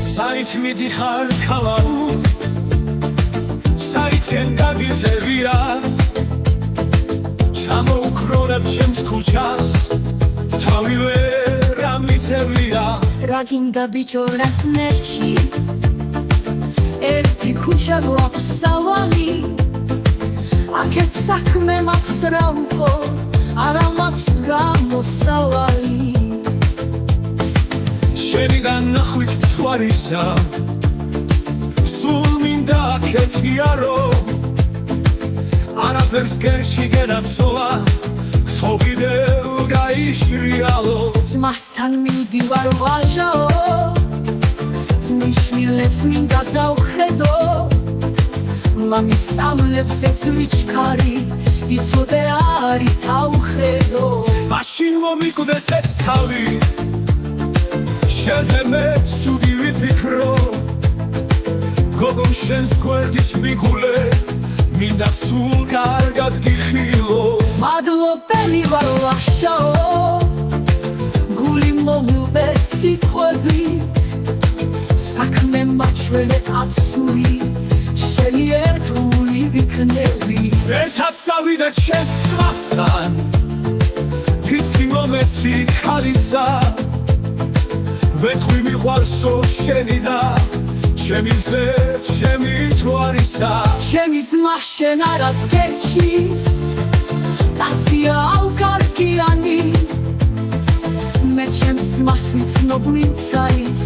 საით მიდიხარ ქალაქ საითკენ გაგიზევირა ჩამოუქროლებ ჩემს ქუჩას თავი ვერ ამიცევია რა გინდა ბიჭორას ნერჩი ერთი ქუჩა გვაქვს სავალი აქეთ საქმე მაქვს რა უფრო არა მაქვს გამოსავალი შენიდან ნახვით მთვარისა სულ მინდა აქეთია რომ არაფერს გერში გენაცოლა ხო კიდევ გაიშრიალო ძმასთან მივდივარ ვაჟაო ძმის შვილებს მინდა დავხედო მამის სწავლებს ეცვიჩქარი იცოდე არის თავხედო მაშინ მომიკვდეს ეს თავი შენზე მეც ცუდი ვიფიქრო გოგო შენს გვერდით მიგულე მინდა სულ კარგად გიხილო მადლობელი ვარ ვაშაო გული მომიუბე სიტყვებით საქმე მაჩვენე აცური შენი ერთული ვიქნები ერთად წავიდეთ შენს ძმასთან ფიცი მომეცი ხალისა ვეთხვი მიყვარსო შენი და ჩემი ძე ჩემი თვარისა ჩემი ძმა შენ არას გერჩის დასია ავკარგიანი მე ჩემს ძმას ვიცნობ ვინც არის